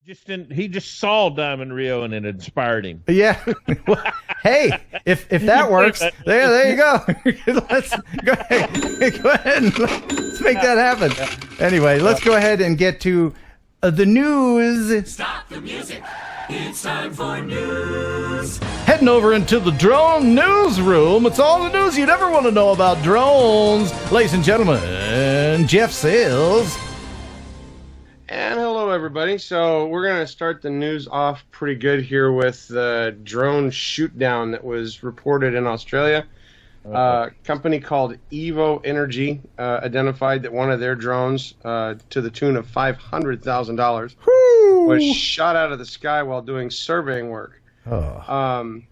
He just saw Diamond Rio and it inspired him. Yeah. Hey, if that works, there you go. Let's go ahead and let's make that happen. Anyway, let's go ahead and get to the news. Stop the music. It's time for news. Heading over into the drone newsroom. It's all the news you'd ever want to know about drones. Ladies and gentlemen, Jeff Sales. And hello, everybody. So we're going to start the news off pretty good here with the drone shoot down that was reported in Australia. A company called Evo Energy identified that one of their drones, to the tune of $500,000, was shot out of the sky while doing surveying work.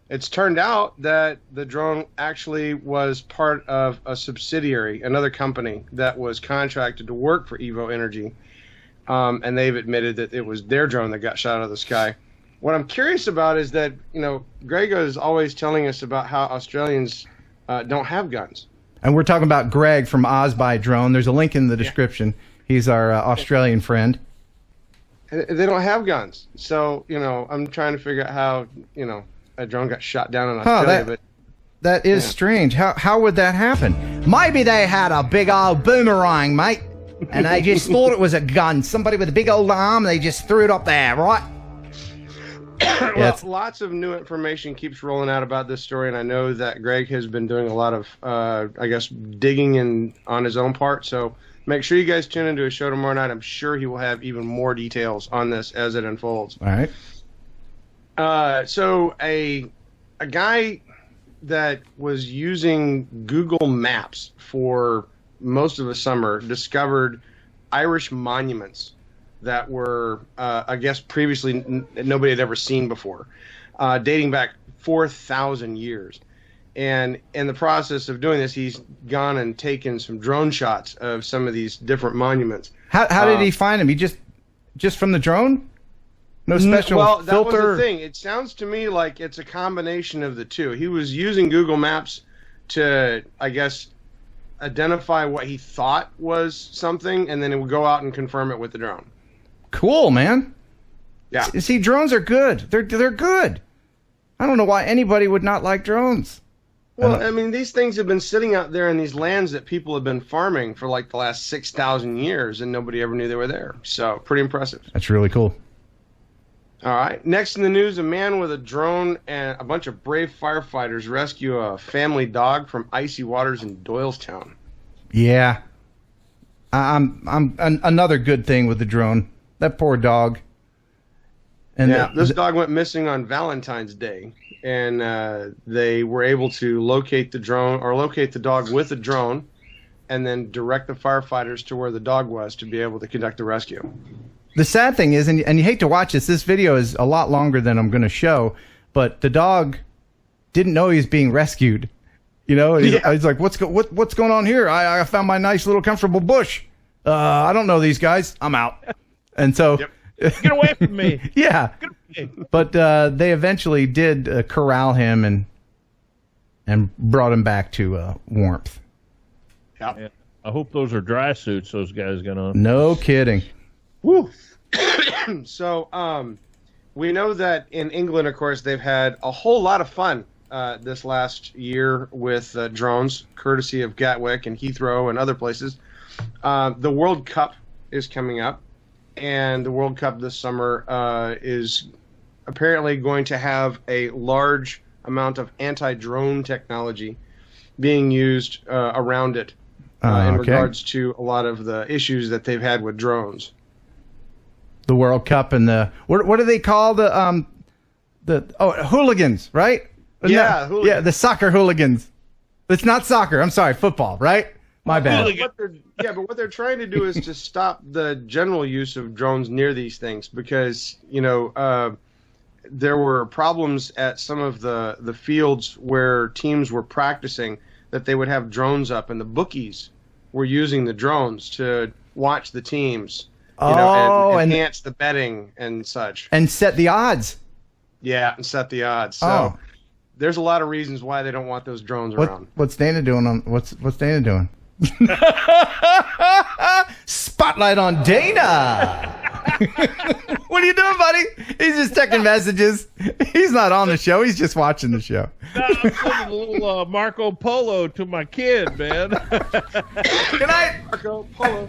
It's turned out that the drone actually was part of a subsidiary, another company that was contracted to work for Evo Energy. And they've admitted that it was their drone that got shot out of the sky. What I'm curious about is that, Greg is always telling us about how Australians don't have guns. And we're talking about Greg from Ozby Drone. There's a link in the description. He's our Australian friend. They don't have guns. So, I'm trying to figure out how, a drone got shot down in Australia. That is strange. How would that happen? Maybe they had a big old boomerang, mate. And they just thought it was a gun. Somebody with a big old arm, they just threw it up there, right? Well, lots of new information keeps rolling out about this story, and I know that Greg has been doing a lot of, digging on his own part. So make sure you guys tune into his show tomorrow night. I'm sure he will have even more details on this as it unfolds. All right. So a guy that was using Google Maps for most of the summer discovered Irish monuments that were, previously nobody had ever seen before, dating back 4,000 years. And in the process of doing this, he's gone and taken some drone shots of some of these different monuments. How did he find them? He just from the drone? No special filter? That was the thing. It sounds to me like it's a combination of the two. He was using Google Maps to, identify what he thought was something, and then it would go out and confirm it with the drone. Cool, man. Yeah. See, drones are good. They're good. I don't know why anybody would not like drones. Well, these things have been sitting out there in these lands that people have been farming for like the last 6,000 years, and nobody ever knew they were there. So, pretty impressive. That's really cool. All right. Next in the news, a man with a drone and a bunch of brave firefighters rescue a family dog from icy waters in Doylestown. Yeah. I'm another good thing with the drone. That poor dog. And this dog went missing on Valentine's Day, and they were able to locate the dog with a drone, and then direct the firefighters to where the dog was to be able to conduct the rescue. The sad thing is, and you hate to watch this video is a lot longer than I'm going to show, but the dog didn't know he was being rescued. And he's like, what's going on here? I found my nice little comfortable bush. I don't know these guys. I'm out. And so... Get away from me. Yeah. But they eventually did corral him and brought him back to warmth. Yep. Yeah. I hope those are dry suits those guys got on. No kidding. Woo. So, we know that in England, of course, they've had a whole lot of fun this last year with drones, courtesy of Gatwick and Heathrow and other places. The World Cup is coming up, and the World Cup this summer is apparently going to have a large amount of anti-drone technology being used around it in regards to a lot of the issues that they've had with drones. The World Cup and what do they call the hooligans, right? Yeah, hooligans. Yeah, the soccer hooligans. It's not soccer. I'm sorry, football, right? My bad. But what they're trying to do is to stop the general use of drones near these things because, there were problems at some of the fields where teams were practicing that they would have drones up, and the bookies were using the drones to watch the teams. And enhance the betting and such. And set the odds. Yeah, and set the odds. So there's a lot of reasons why they don't want those drones around. What's Dana doing? What's Dana doing? Spotlight on Dana. What are you doing, buddy? He's just checking messages. He's not on the show. He's just watching the show. No, I'm sending a little Marco Polo to my kid, man. Good night. Marco Polo.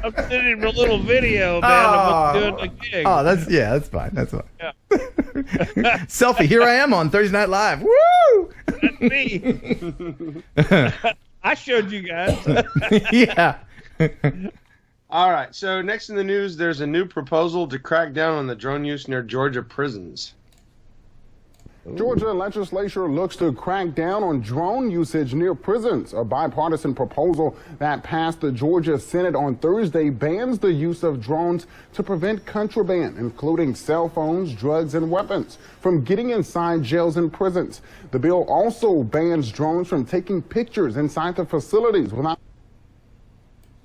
I'm sending him a little video, man, of what's doing the gig. Oh, that's fine. That's fine. Yeah. Selfie. Here I am on Thursday Night Live. Woo! That's me. I showed you guys. Yeah. All right. So next in the news, there's a new proposal to crack down on the drone use near Georgia prisons. Georgia legislature looks to crack down on drone usage near prisons. A bipartisan proposal that passed the Georgia Senate on Thursday bans the use of drones to prevent contraband, including cell phones, drugs, and weapons, from getting inside jails and prisons. The bill also bans drones from taking pictures inside the facilities without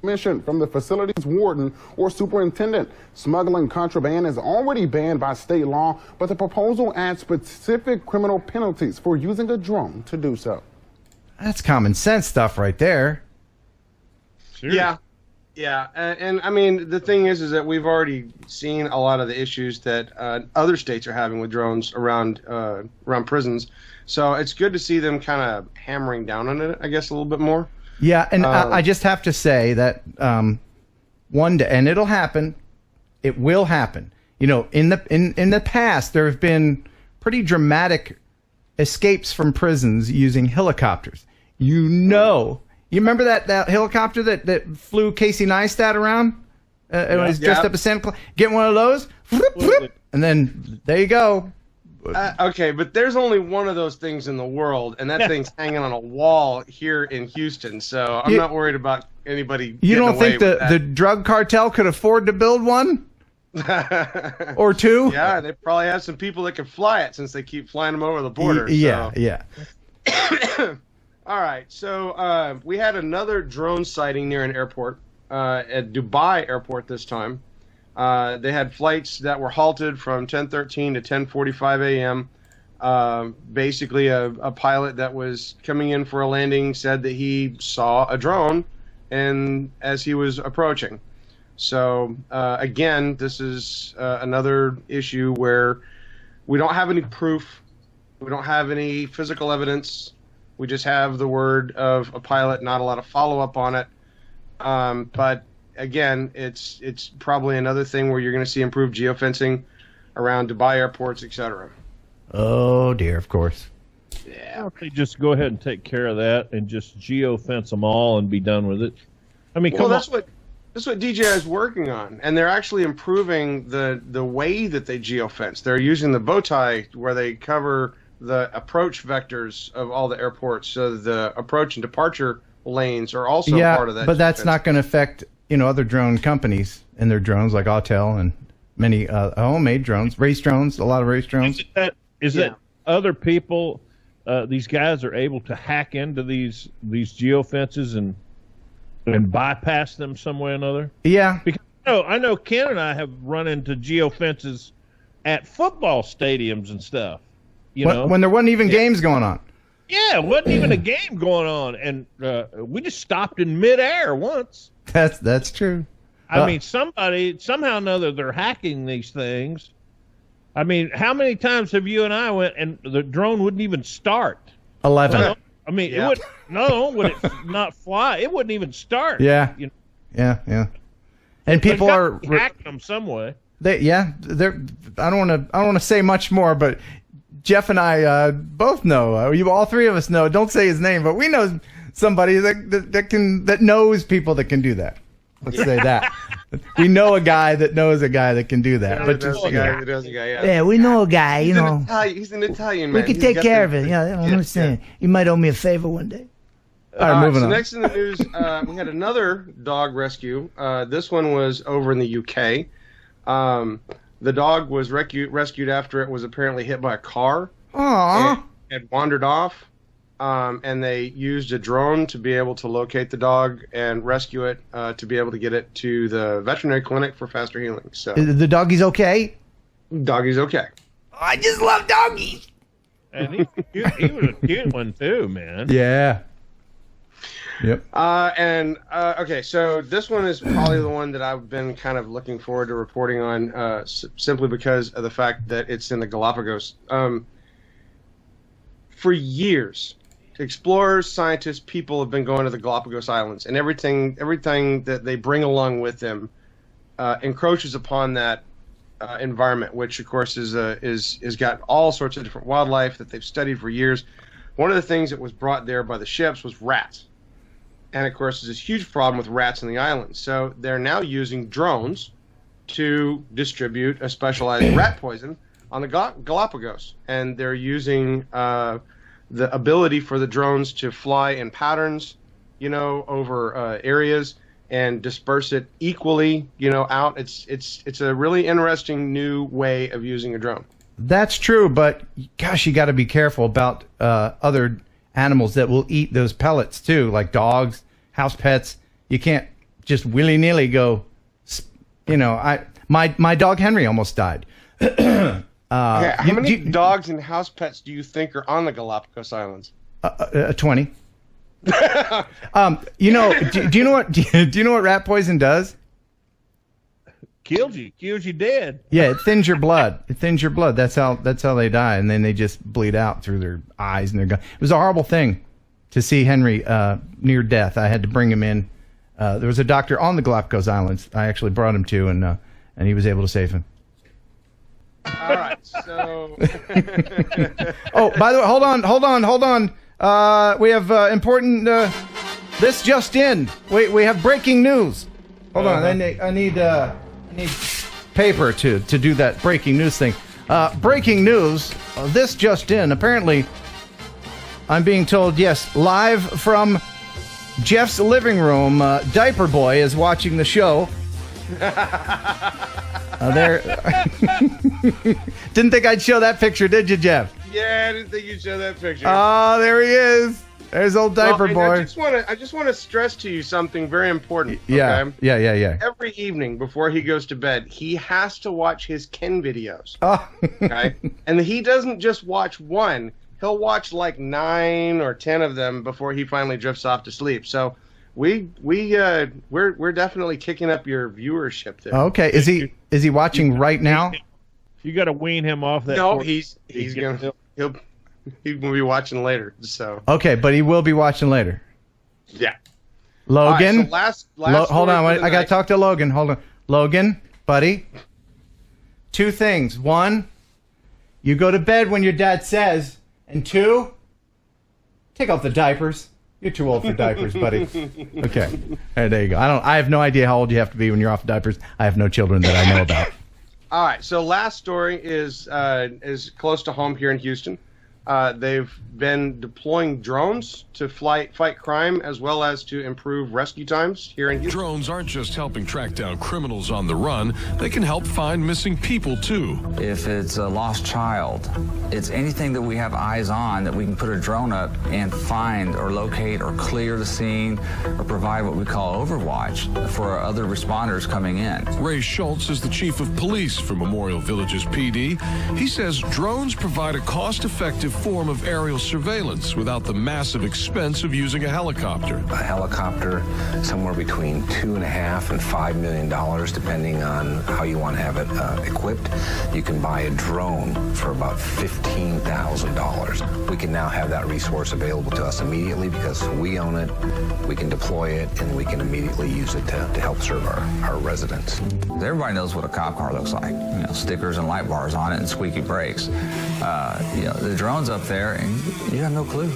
permission from the facility's warden or superintendent. Smuggling contraband is already banned by state law, but the proposal adds specific criminal penalties for using a drone to do so. That's common sense stuff right there. Sure. Yeah. Yeah. And I mean, the thing is that we've already seen a lot of the issues that other states are having with drones around prisons. So it's good to see them kind of hammering down on it, I guess, a little bit more. Yeah, and I just have to say that one day, and it'll happen. It will happen. You know, in the past, there have been pretty dramatic escapes from prisons using helicopters. You remember that helicopter that flew Casey Neistat around? It was dressed up as Santa Claus. Get one of those, whoop, whoop, and then there you go. Okay, but there's only one of those things in the world, and that thing's hanging on a wall here in Houston. So I'm not worried about anybody. You don't think the the drug cartel could afford to build one or two? Yeah, they probably have some people that can fly it since they keep flying them over the border. Yeah, so. yeah. All right, so we had another drone sighting near an airport, at Dubai Airport this time. They had flights that were halted from 10:13 to 10:45 a.m. Basically, a pilot that was coming in for a landing said that he saw a drone, and as he was approaching. So again, this is another issue where we don't have any proof, we don't have any physical evidence. We just have the word of a pilot, not a lot of follow-up on it. But again, it's probably another thing where you're going to see improved geofencing around Dubai airports, etc. Oh dear, of course. Yeah. Why don't they just go ahead and take care of that and just geofence them all and be done with it? I mean, Well, that's what DJI is working on, and they're actually improving the way that they geofence. They're using the bow tie where they cover the approach vectors of all the airports, so the approach and departure lanes are also part of that. But that's not going to affect other drone companies and their drones like Autel and many homemade drones, race drones, a lot of race drones. Is that other people, these guys are able to hack into these geofences and bypass them some way or another? Yeah. Because I know Ken and I have run into geofences at football stadiums and stuff. When there wasn't even games going on. Yeah, it wasn't even a game going on, and we just stopped in midair once. That's true. I mean, somebody somehow or another they're hacking these things. I mean, how many times have you and I went and the drone wouldn't even start? 11. No, I mean, it would would it not fly? It wouldn't even start. Yeah. Yeah. And people are hacking them some way. They're. I don't want to say much more, but Jeff and I both know. All three of us know. Don't say his name, but we know somebody that knows people that can do that. Let's say that. We know a guy that knows a guy that can do that. Yeah, But that's the guy that does the guy. Yeah, we know a guy, He's an Italian man. We can take care of it. Yeah, I don't understand. You might owe me a favor one day. All right, moving on. Next in the news, we had another dog rescue. This one was over in the UK. The dog was rescued after it was apparently hit by a car. Aww. And had wandered off. And they used a drone to be able to locate the dog and rescue it to be able to get it to the veterinary clinic for faster healing. So The doggy's okay? doggy's okay. I just love doggies. And he was a cute one too, man. Yeah. Yep. Okay, so this one is probably the one that I've been kind of looking forward to reporting on, simply because of the fact that it's in the Galapagos. For years, explorers, scientists, people have been going to the Galapagos Islands, and everything that they bring along with them encroaches upon that environment, which of course is got all sorts of different wildlife that they've studied for years. One of the things that was brought there by the ships was rats. And, of course, there's this huge problem with rats in the islands. So they're now using drones to distribute a specialized rat poison on the Galapagos. And they're using the ability for the drones to fly in patterns, over areas and disperse it equally, out. It's a really interesting new way of using a drone. That's true, but gosh, you got to be careful about other animals that will eat those pellets too, like dogs, house pets. You can't just willy-nilly go. My dog Henry almost died. How many dogs and house pets do you think are on the Galapagos Islands? 20. Do you know what rat poison does? Kills you dead. Yeah, it thins your blood. That's how they die, and then they just bleed out through their eyes and their gut. It was a horrible thing to see Henry near death. I had to bring him in. There was a doctor on the Galapagos Islands. I actually brought him to, and he was able to save him. All right, so. Oh, by the way, hold on. We have important. This just in. We have breaking news. Hold on, I need paper to do that breaking news thing. Breaking news. This just in. Apparently, I'm being told, yes, live from Jeff's living room. Diaper Boy is watching the show. There. Didn't think I'd show that picture, did you, Jeff? Yeah, I didn't think you'd show that picture. Oh, there he is. There's old Diaper Boy. I just want to stress to you something very important. Yeah, okay? yeah. Every evening before he goes to bed, he has to watch his Ken videos. Oh. Okay, and he doesn't just watch one; he'll watch like 9 or 10 of them before he finally drifts off to sleep. So we're definitely kicking up your viewership there. Okay, is he watching right now? You got to wean him off that. No, he'll be watching later. So okay, but he will be watching later. Yeah. Logan, right, so last hold on, I got to talk to Logan. Hold on, Logan, buddy. 2 things. 1, you go to bed when your dad says, and 2, take off the diapers. You're too old for diapers, buddy. Okay, there you go. I have no idea how old you have to be when you're off diapers. I have no children that I know about. All right, so last story is close to home here in Houston. They've been deploying drones to fight crime as well as to improve rescue times here in Houston. Drones aren't just helping track down criminals on the run. They can help find missing people, too. If it's a lost child, it's anything that we have eyes on that we can put a drone up and find or locate or clear the scene or provide what we call overwatch for other responders coming in. Ray Schultz is the chief of police for Memorial Villages PD. He says drones provide a cost-effective form of aerial surveillance without the massive expense of using a helicopter. A helicopter, somewhere between $2.5 and $5 million, depending on how you want to have it equipped. You can buy a drone for about $15,000. We can now have that resource available to us immediately because we own it, we can deploy it, and we can immediately use it to help serve our residents. Everybody knows what a cop car looks like. Stickers and light bars on it and squeaky brakes. The drone's up there and you have no clue.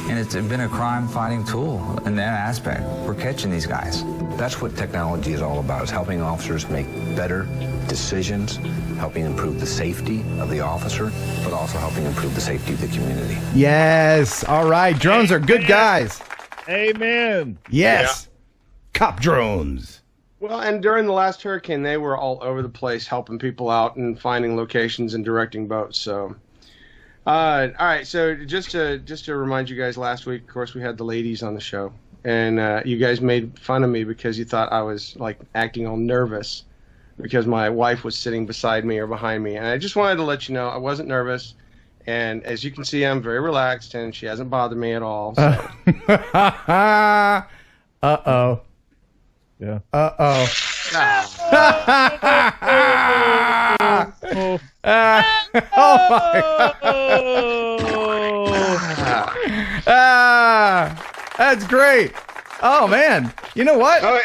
And it's been a crime-fighting tool in that aspect. We're catching these guys. That's what technology is all about, is helping officers make better decisions, helping improve the safety of the officer, but also helping improve the safety of the community. Yes. All right. Drones are good guys. Amen. Yes. Yeah. Cop drones. Well, and during the last hurricane, they were all over the place helping people out and finding locations and directing boats. So, all right. So just to remind you guys, last week, of course, we had the ladies on the show, and you guys made fun of me because you thought I was like acting all nervous because my wife was sitting beside me or behind me, and I just wanted to let you know I wasn't nervous, And as you can see, I'm very relaxed, and she hasn't bothered me at all. So. Uh-oh. Yeah. Uh-oh. Oh my God. That's great. Oh man. You know what? Oh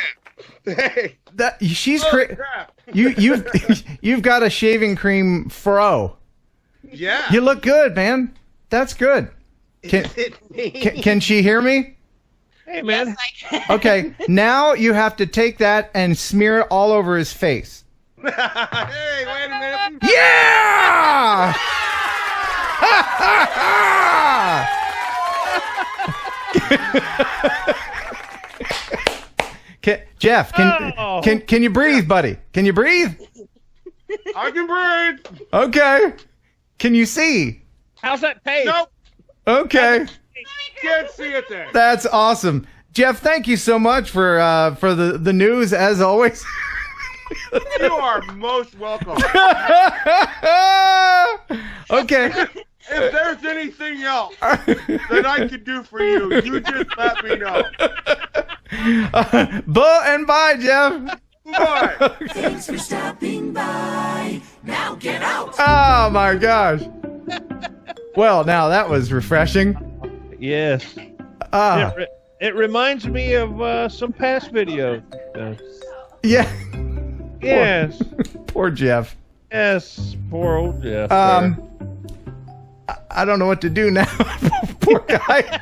yeah. Hey. She's Holy crap. You've got a shaving cream fro. Yeah. You look good, man. That's good. Can she hear me? Hey, man. Yes, I can. Okay, now you have to take that and smear it all over his face. Hey, wait a minute. Yeah! Jeff, can you breathe, buddy? Can you breathe? I can breathe. Okay. Can you see? How's that taste? Nope. Okay. Can't see it there. That's awesome. Jeff, thank you so much for the news as always. You are most welcome. Okay. If there's anything else that I could do for you, you just let me know. Bye, Jeff. Bye. Thanks for stopping by. Now get out. Oh my gosh. Well, now that was refreshing. Yes. It reminds me of some past videos. Yeah. Yes. Poor Jeff. Yes. Poor old Jeff. I don't know what to do now. Poor guy.